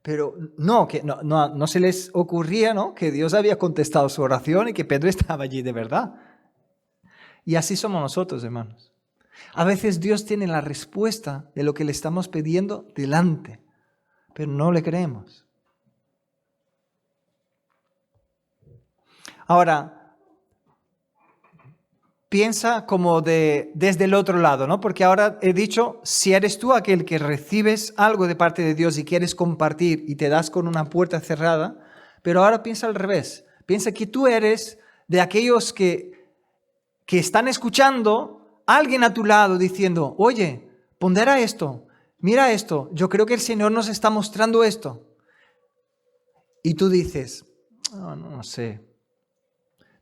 A: Pero no se les ocurría, ¿no?, que Dios había contestado su oración y que Pedro estaba allí de verdad. Y así somos nosotros, hermanos. A veces Dios tiene la respuesta de lo que le estamos pidiendo delante, pero no le creemos. Ahora, piensa como desde el otro lado, ¿no? Porque ahora he dicho, si eres tú aquel que recibes algo de parte de Dios y quieres compartir y te das con una puerta cerrada, pero ahora piensa al revés. Piensa que tú eres de aquellos que están escuchando a alguien a tu lado diciendo, oye, pondera esto, mira esto, yo creo que el Señor nos está mostrando esto. Y tú dices, no sé.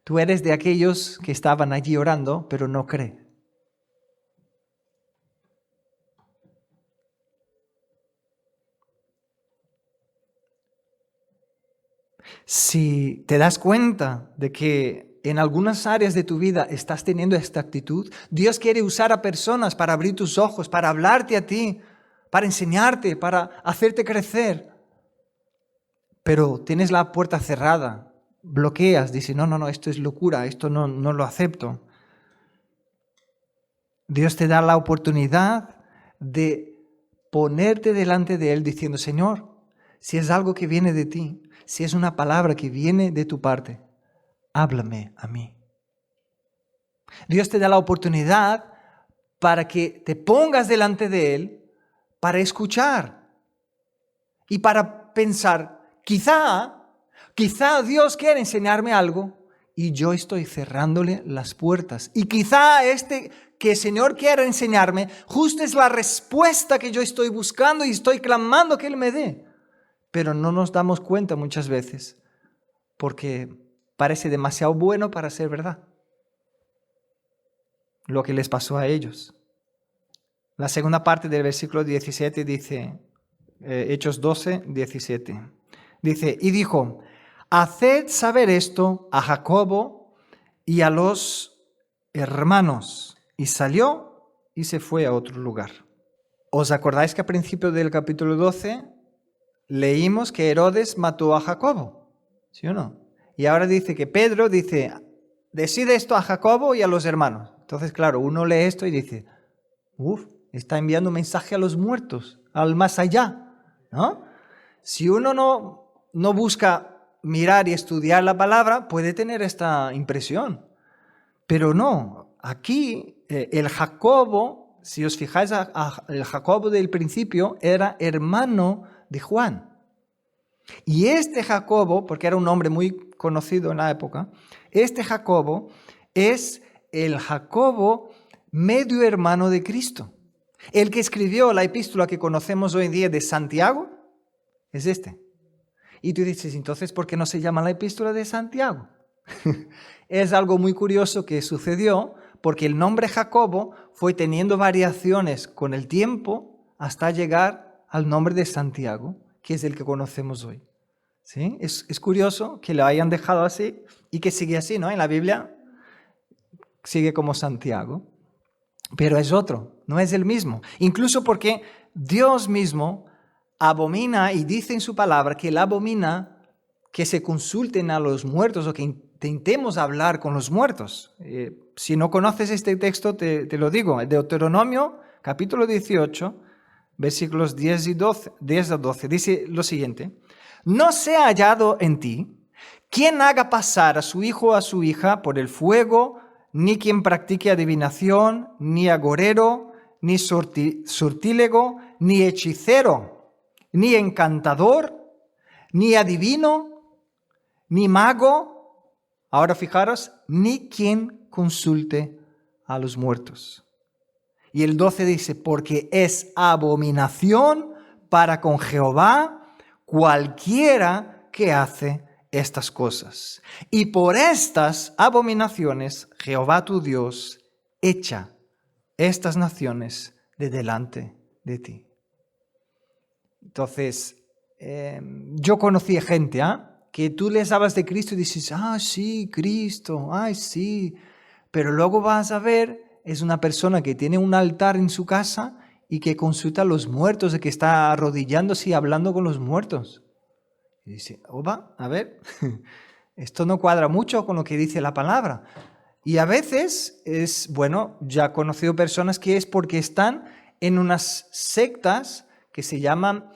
A: Tú eres de aquellos que estaban allí orando, pero no cree. Si te das cuenta de que en algunas áreas de tu vida estás teniendo esta actitud, Dios quiere usar a personas para abrir tus ojos, para hablarte a ti, para enseñarte, para hacerte crecer. Pero tienes la puerta cerrada, bloqueas, dices, no, esto es locura, esto no lo acepto. Dios te da la oportunidad de ponerte delante de Él diciendo, Señor, si es algo que viene de ti, si es una palabra que viene de tu parte, háblame a mí. Dios te da la oportunidad para que te pongas delante de Él, para escuchar y para pensar, quizá Dios quiere enseñarme algo y yo estoy cerrándole las puertas. Y quizá que el Señor quiera enseñarme, justo es la respuesta que yo estoy buscando y estoy clamando que Él me dé. Pero no nos damos cuenta muchas veces porque parece demasiado bueno para ser verdad. Lo que les pasó a ellos. La segunda parte del versículo 17 dice, Hechos 12, 17. Dice, y dijo, haced saber esto a Jacobo y a los hermanos. Y salió y se fue a otro lugar. ¿Os acordáis que al principio del capítulo 12 leímos que Herodes mató a Jacobo? ¿Sí o no? Y ahora dice que Pedro dice, decide esto a Jacobo y a los hermanos. Entonces, claro, uno lee esto y dice, está enviando un mensaje a los muertos, al más allá, ¿no? Si uno no busca mirar y estudiar la palabra, puede tener esta impresión. Pero no, aquí el Jacobo, si os fijáis, el Jacobo del principio era hermano de Juan. Y este Jacobo, porque era un hombre muy conocido en la época, este Jacobo es el Jacobo medio hermano de Cristo. El que escribió la epístola que conocemos hoy en día de Santiago es este. Y tú dices, entonces, ¿por qué no se llama la epístola de Santiago? Es algo muy curioso que sucedió porque el nombre Jacobo fue teniendo variaciones con el tiempo hasta llegar al nombre de Santiago, que es el que conocemos hoy. ¿Sí? Es curioso que lo hayan dejado así y que sigue así, ¿no? En la Biblia sigue como Santiago, pero es otro, no es el mismo. Incluso porque Dios mismo abomina y dice en su palabra que Él abomina que se consulten a los muertos o que intentemos hablar con los muertos. Si no conoces este texto, te lo digo. Deuteronomio, capítulo 18, versículos 10 a 12, dice lo siguiente. No sea hallado en ti quien haga pasar a su hijo o a su hija por el fuego, ni quien practique adivinación, ni agorero, ni sortílego, ni hechicero, ni encantador, ni adivino, ni mago, ahora fijaros, ni quien consulte a los muertos. Y el 12 dice, porque es abominación para con Jehová cualquiera que hace estas cosas. Y por estas abominaciones Jehová tu Dios echa estas naciones de delante de ti. Entonces, yo conocí gente, que tú les hablas de Cristo y dices, sí, Cristo, ay, sí. Pero luego vas a ver, es una persona que tiene un altar en su casa y que consulta a los muertos, de que está arrodillándose y hablando con los muertos. Y dice, opa, a ver, esto no cuadra mucho con lo que dice la palabra. Y a veces es, ya he conocido personas que es porque están en unas sectas que se llaman,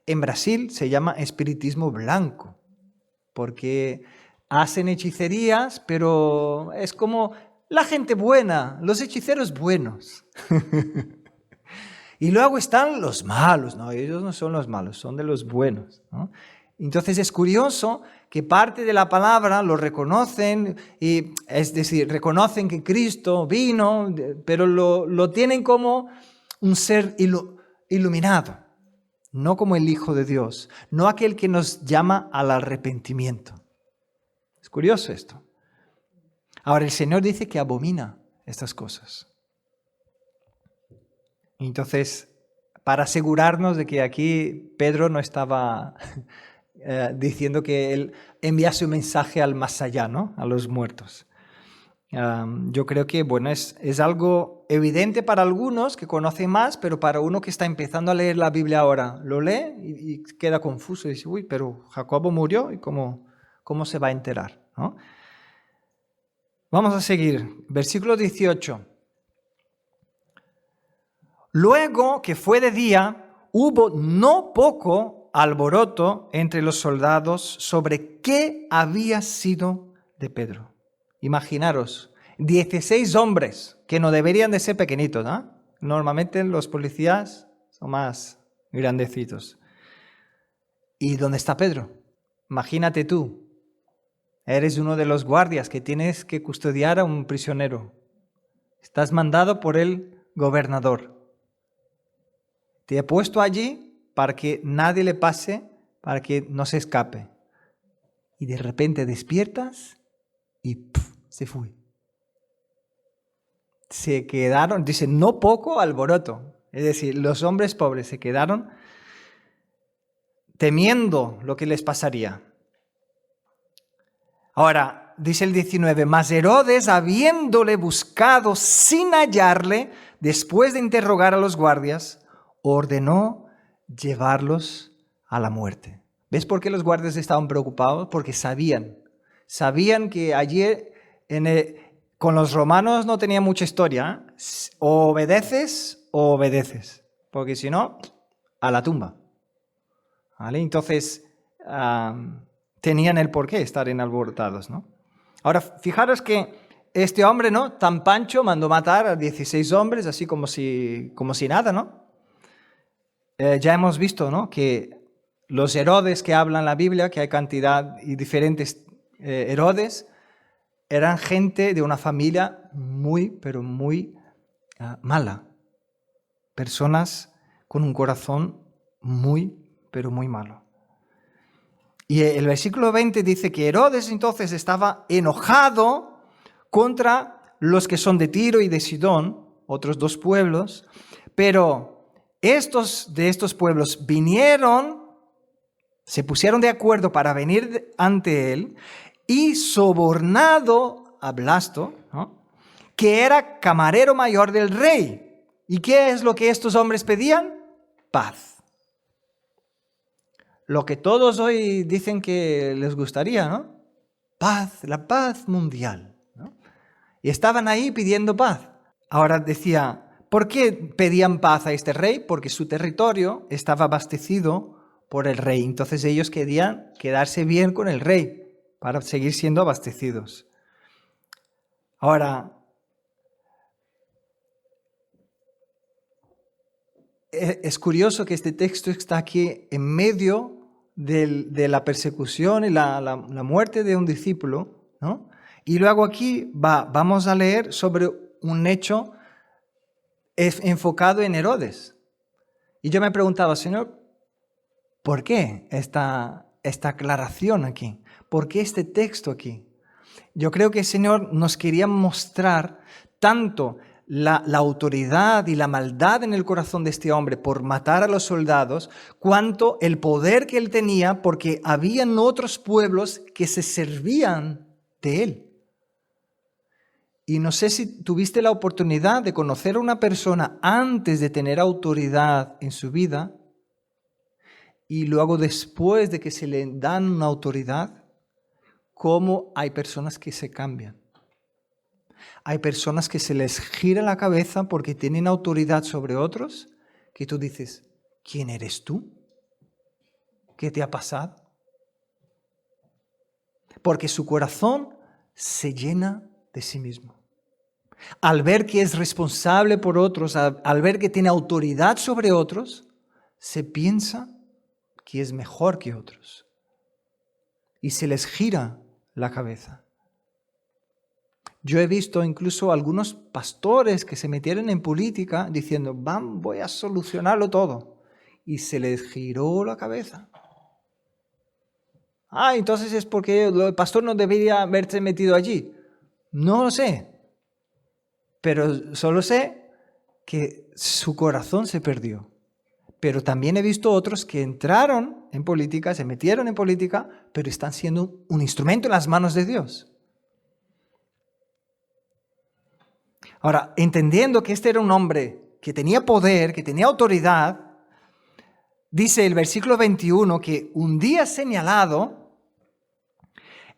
A: en Brasil se llama espiritismo blanco, porque hacen hechicerías, pero es como la gente buena, los hechiceros buenos. Y luego están los malos, no, ellos no son los malos, son de los buenos, ¿no? Entonces es curioso que parte de la palabra lo reconocen, y, es decir, reconocen que Cristo vino, pero lo tienen como un ser iluminado, no como el Hijo de Dios, no aquel que nos llama al arrepentimiento. Es curioso esto. Ahora el Señor dice que abomina estas cosas. Entonces, para asegurarnos de que aquí Pedro no estaba diciendo que él enviase un mensaje al más allá, ¿no? A los muertos. Yo creo que, bueno, es algo evidente para algunos que conocen más, pero para uno que está empezando a leer la Biblia ahora, lo lee y queda confuso y dice, uy, pero Jacobo murió, ¿y cómo se va a enterar, ¿no? Vamos a seguir. Versículo 18. Luego que fue de día, hubo no poco alboroto entre los soldados sobre qué había sido de Pedro. Imaginaros, 16 hombres, que no deberían de ser pequeñitos, ¿no? Normalmente los policías son más grandecitos. ¿Y dónde está Pedro? Imagínate tú, eres uno de los guardias que tienes que custodiar a un prisionero. Estás mandado por el gobernador. Te he puesto allí para que nadie le pase, para que no se escape. Y de repente despiertas y se fue. Se quedaron, dice, no poco alboroto. Es decir, los hombres pobres se quedaron temiendo lo que les pasaría. Ahora, dice el 19, mas Herodes, habiéndole buscado sin hallarle, después de interrogar a los guardias, ordenó llevarlos a la muerte. ¿Ves por qué los guardias estaban preocupados? Porque sabían que allí con los romanos no tenía mucha historia, ¿eh? O obedeces, porque si no, a la tumba. ¿Vale? Entonces, tenían el por qué estar enalborotados, ¿no? Ahora, fijaros que este hombre, ¿no? Tan pancho mandó matar a 16 hombres, así como si nada, ¿no? Ya hemos visto, ¿no? Que los Herodes que hablan la Biblia, que hay cantidad y diferentes Herodes, eran gente de una familia muy, pero muy mala. Personas con un corazón muy, pero muy malo. Y el versículo 20 dice que Herodes entonces estaba enojado contra los que son de Tiro y de Sidón, otros dos pueblos, pero estos de estos pueblos se pusieron de acuerdo para venir ante él y sobornado a Blasto, ¿no? Que era camarero mayor del rey. ¿Y qué es lo que estos hombres pedían? Paz. Lo que todos hoy dicen que les gustaría, ¿no? Paz, la paz mundial, ¿no? Y estaban ahí pidiendo paz. Ahora decía, ¿por qué pedían paz a este rey? Porque su territorio estaba abastecido por el rey. Entonces ellos querían quedarse bien con el rey para seguir siendo abastecidos. Ahora, es curioso que este texto está aquí en medio de la persecución y la muerte de un discípulo, ¿no? Y luego aquí vamos a leer sobre un hecho enfocado en Herodes. Y yo me he preguntado, Señor, ¿por qué esta aclaración aquí? ¿Por qué este texto aquí? Yo creo que el Señor nos quería mostrar tanto la autoridad y la maldad en el corazón de este hombre por matar a los soldados, cuanto el poder que él tenía porque habían otros pueblos que se servían de él. Y no sé si tuviste la oportunidad de conocer a una persona antes de tener autoridad en su vida y luego después de que se le dan una autoridad, cómo hay personas que se cambian. Hay personas que se les gira la cabeza porque tienen autoridad sobre otros, que tú dices, ¿quién eres tú? ¿Qué te ha pasado? porque su corazón se llena de sí mismo. Al ver que es responsable por otros, al ver que tiene autoridad sobre otros, se piensa que es mejor que otros y se les gira la cabeza. Yo he visto incluso algunos pastores que se metieron en política diciendo, voy a solucionarlo todo. Y se les giró la cabeza. Entonces es porque el pastor no debería haberse metido allí. No lo sé. Pero solo sé que su corazón se perdió. Pero también he visto otros que entraron en política, se metieron en política, pero están siendo un instrumento en las manos de Dios. Ahora, entendiendo que este era un hombre que tenía poder, que tenía autoridad, dice el versículo 21 que un día señalado,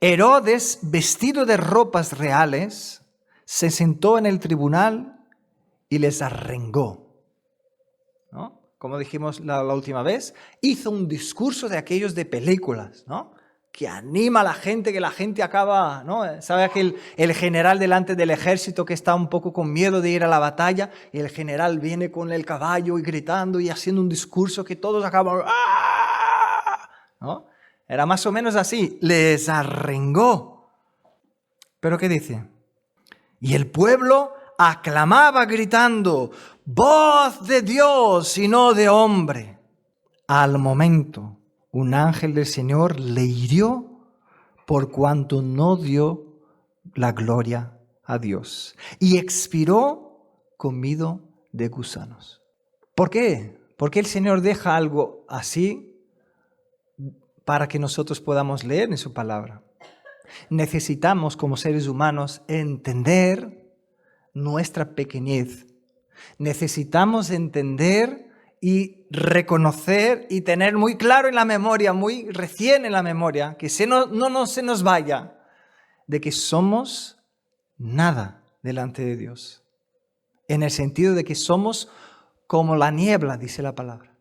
A: Herodes, vestido de ropas reales, se sentó en el tribunal y les arrengó. ¿No? Como dijimos la última vez, hizo un discurso de aquellos de películas, ¿no? Que anima a la gente, que la gente acaba, ¿no? ¿Sabe aquel el general delante del ejército que está un poco con miedo de ir a la batalla? Y el general viene con el caballo y gritando y haciendo un discurso que todos acaban, ¡ah! ¿No? Era más o menos así, les arrengó. ¿Pero qué dice? Y el pueblo aclamaba gritando, voz de Dios y no de hombre. Al momento, un ángel del Señor le hirió por cuanto no dio la gloria a Dios y expiró comido de gusanos. ¿Por qué? ¿Por qué el Señor deja algo así para que nosotros podamos leer en su palabra? Necesitamos como seres humanos entender nuestra pequeñez. Necesitamos entender y reconocer y tener muy claro en la memoria, muy recién en la memoria, que no se nos vaya, de que somos nada delante de Dios. En el sentido de que somos como la niebla, dice la palabra.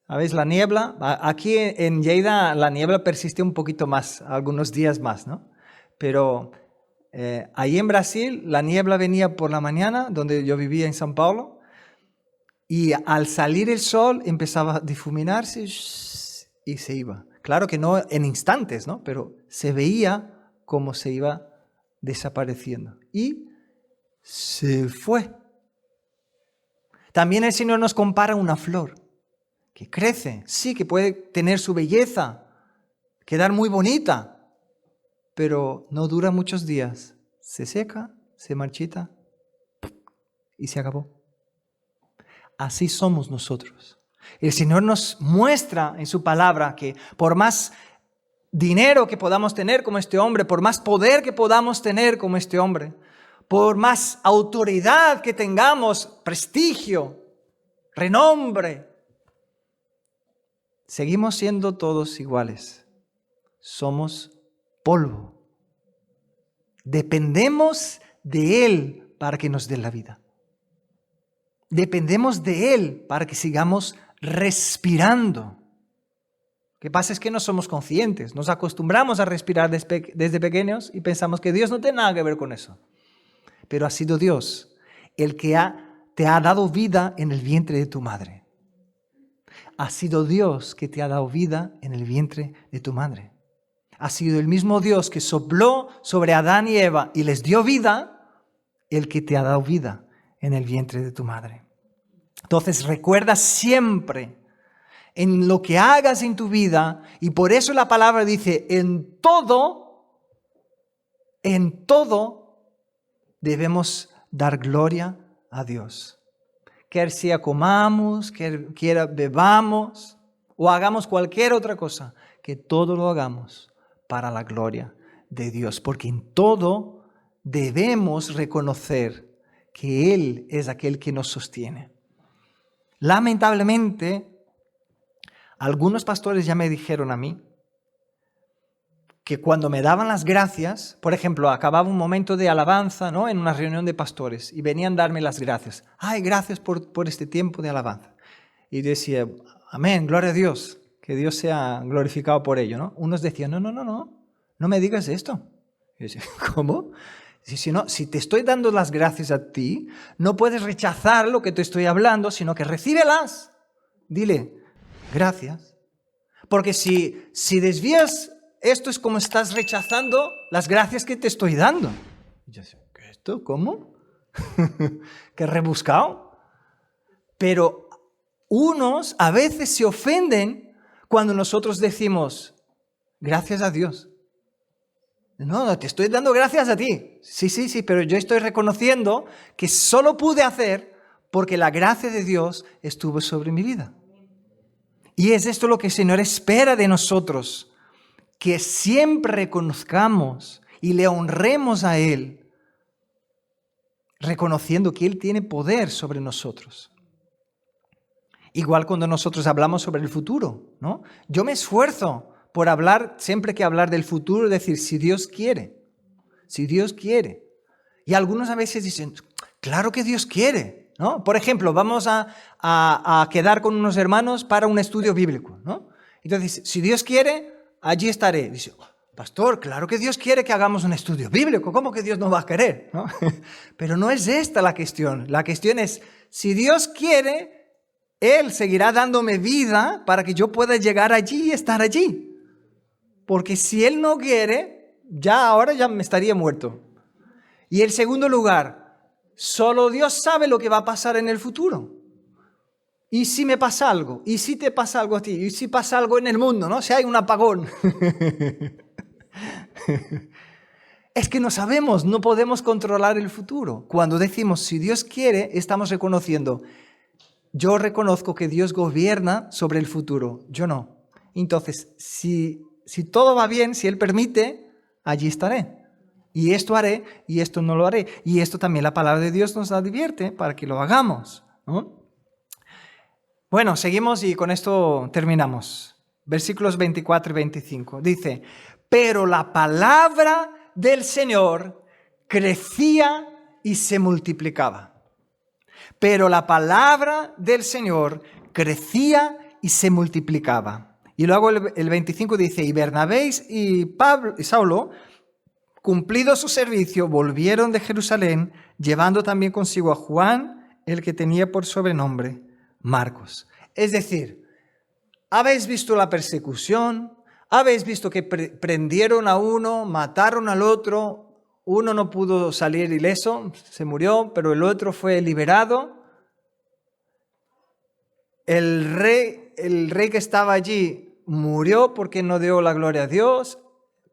A: ¿Sabéis? La niebla, aquí en Lleida la niebla persiste un poquito más, algunos días más, ¿no? Pero ahí en Brasil la niebla venía por la mañana, donde yo vivía en São Paulo, y al salir el sol empezaba a difuminarse y se iba. Claro que no en instantes, ¿no? Pero se veía cómo se iba desapareciendo. Y se fue. También el Señor nos compara a una flor que crece, sí, que puede tener su belleza, quedar muy bonita, pero no dura muchos días. Se seca, se marchita y se acabó. Así somos nosotros. El Señor nos muestra en su palabra que por más dinero que podamos tener como este hombre, por más poder que podamos tener como este hombre, por más autoridad que tengamos, prestigio, renombre, seguimos siendo todos iguales. Somos polvo. Dependemos de Él para que nos dé la vida. Dependemos de Él para que sigamos respirando. Lo que pasa es que no somos conscientes. Nos acostumbramos a respirar desde pequeños y pensamos que Dios no tiene nada que ver con eso. Pero ha sido Dios el que te ha dado vida en el vientre de tu madre. Ha sido Dios que te ha dado vida en el vientre de tu madre. Ha sido el mismo Dios que sopló sobre Adán y Eva y les dio vida, el que te ha dado vida en el vientre de tu madre. Entonces recuerda siempre en lo que hagas en tu vida, y por eso la palabra dice, en todo debemos dar gloria a Dios. Quer sea comamos, quiera bebamos o hagamos cualquier otra cosa, que todo lo hagamos para la gloria de Dios, porque en todo debemos reconocer que Él es aquel que nos sostiene. Lamentablemente, algunos pastores ya me dijeron a mí que cuando me daban las gracias, por ejemplo, acababa un momento de alabanza, ¿no?, en una reunión de pastores y venían a darme las gracias. Ay, gracias por este tiempo de alabanza. Y decía, amén, gloria a Dios. que Dios sea glorificado por ello, ¿no? Unos decían, no me digas esto. Y yo decía, ¿cómo? Si te estoy dando las gracias a ti, no puedes rechazar lo que te estoy hablando, sino que recíbelas. Dile, gracias. Porque si desvías, esto es como estás rechazando las gracias que te estoy dando. Y yo decía, ¿qué esto? ¿Cómo? ¿Qué rebuscado? Pero unos a veces se ofenden cuando nosotros decimos, gracias a Dios. No, te estoy dando gracias a ti. Sí, pero yo estoy reconociendo que solo pude hacer porque la gracia de Dios estuvo sobre mi vida. Y es esto lo que el Señor espera de nosotros, que siempre reconozcamos y le honremos a Él, reconociendo que Él tiene poder sobre nosotros. Igual cuando nosotros hablamos sobre el futuro, ¿no? Yo me esfuerzo por hablar, siempre que hablar del futuro, decir, si Dios quiere. Y algunos a veces dicen, claro que Dios quiere, ¿no? Por ejemplo, vamos a quedar con unos hermanos para un estudio bíblico, ¿no? Entonces, si Dios quiere, allí estaré. Dice, pastor, claro que Dios quiere que hagamos un estudio bíblico, ¿cómo que Dios no va a querer? ¿No? Pero no es esta la cuestión. La cuestión es, si Dios quiere, Él seguirá dándome vida para que yo pueda llegar allí y estar allí. Porque si Él no quiere, ahora ya me estaría muerto. Y en segundo lugar, solo Dios sabe lo que va a pasar en el futuro. ¿Y si me pasa algo? ¿Y si te pasa algo a ti? ¿Y si pasa algo en el mundo? ¿No? Si hay un apagón. Es que no sabemos, no podemos controlar el futuro. Cuando decimos, si Dios quiere, estamos reconociendo, yo reconozco que Dios gobierna sobre el futuro, yo no. Entonces, si todo va bien, si Él permite, allí estaré. Y esto haré, y esto no lo haré. Y esto también la palabra de Dios nos advierte para que lo hagamos, ¿no? Bueno, seguimos y con esto terminamos. Versículos 24 y 25. Dice, pero la palabra del Señor crecía y se multiplicaba. Pero la palabra del Señor crecía y se multiplicaba. Y luego el 25 dice, y Bernabé y Saulo, cumplido su servicio, volvieron de Jerusalén, llevando también consigo a Juan, el que tenía por sobrenombre Marcos. Es decir, habéis visto la persecución, habéis visto que prendieron a uno, mataron al otro, uno no pudo salir ileso, se murió, pero el otro fue liberado. El rey que estaba allí murió porque no dio la gloria a Dios.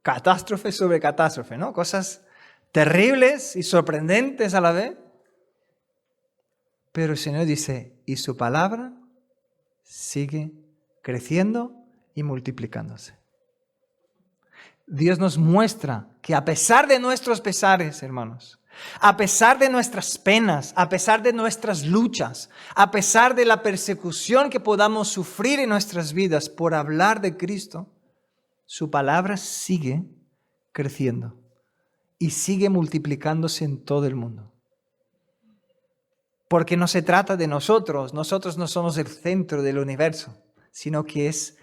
A: Catástrofe sobre catástrofe, ¿no? Cosas terribles y sorprendentes a la vez. Pero el Señor dice, y su palabra sigue creciendo y multiplicándose. Dios nos muestra que a pesar de nuestros pesares, hermanos, a pesar de nuestras penas, a pesar de nuestras luchas, a pesar de la persecución que podamos sufrir en nuestras vidas por hablar de Cristo, su palabra sigue creciendo y sigue multiplicándose en todo el mundo. Porque no se trata de nosotros no somos el centro del universo, sino que es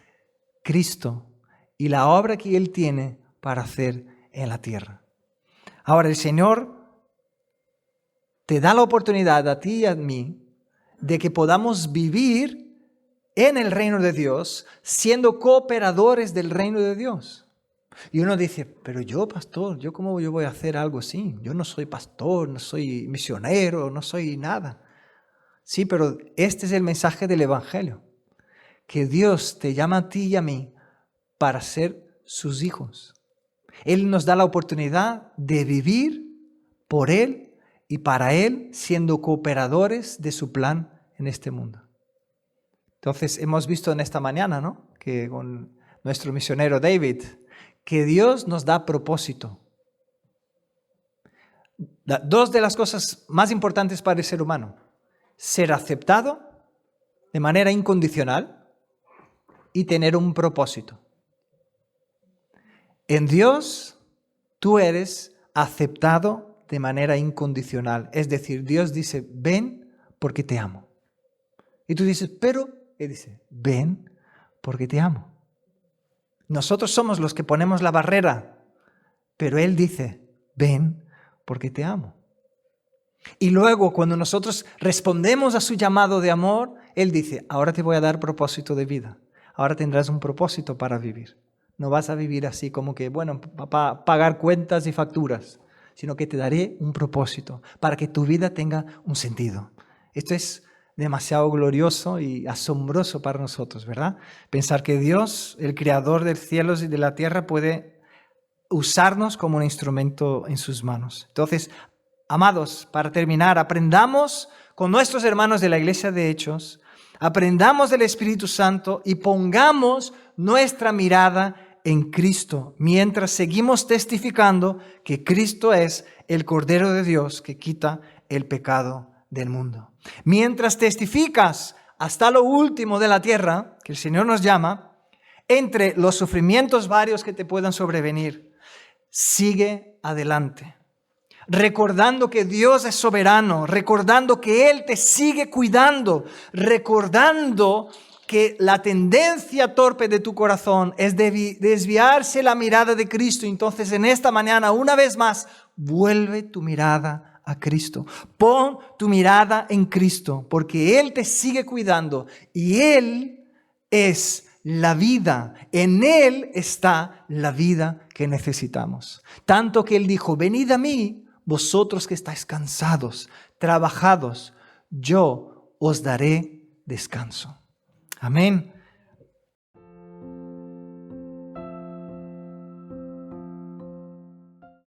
A: Cristo y la obra que Él tiene para hacer en la tierra. Ahora el Señor te da la oportunidad a ti y a mí de que podamos vivir en el reino de Dios siendo cooperadores del reino de Dios. Y uno dice, pero yo, pastor, ¿cómo yo voy a hacer algo así? Yo no soy pastor, no soy misionero, no soy nada. Sí, pero este es el mensaje del Evangelio, que Dios te llama a ti y a mí para ser sus hijos. Él nos da la oportunidad de vivir por Él y para Él, siendo cooperadores de su plan en este mundo. Entonces, hemos visto en esta mañana, ¿no?, que con nuestro misionero David, que Dios nos da propósito. Dos de las cosas más importantes para el ser humano: ser aceptado de manera incondicional y tener un propósito. En Dios, tú eres aceptado de manera incondicional. Es decir, Dios dice, ven porque te amo. Y tú dices, pero, Él dice, ven porque te amo. Nosotros somos los que ponemos la barrera, pero Él dice, ven porque te amo. Y luego cuando nosotros respondemos a su llamado de amor, Él dice, ahora te voy a dar propósito de vida. Ahora tendrás un propósito para vivir. No vas a vivir así como que, bueno, para pagar cuentas y facturas, sino que te daré un propósito para que tu vida tenga un sentido. Esto es demasiado glorioso y asombroso para nosotros, ¿verdad? Pensar que Dios, el creador de los cielos y de la tierra, puede usarnos como un instrumento en sus manos. Entonces, amados, para terminar, aprendamos con nuestros hermanos de la iglesia de Hechos, aprendamos del Espíritu Santo y pongamos nuestra mirada en Cristo, mientras seguimos testificando que Cristo es el Cordero de Dios que quita el pecado del mundo. Mientras testificas hasta lo último de la tierra, que el Señor nos llama, entre los sufrimientos varios que te puedan sobrevenir, sigue adelante, recordando que Dios es soberano, recordando que Él te sigue cuidando, recordando que la tendencia torpe de tu corazón es desviarse la mirada de Cristo. Entonces en esta mañana, una vez más, vuelve tu mirada a Cristo. Pon tu mirada en Cristo, porque Él te sigue cuidando y Él es la vida. En Él está la vida que necesitamos. Tanto que Él dijo, venid a mí, vosotros que estáis cansados, trabajados, yo os daré descanso. Amén.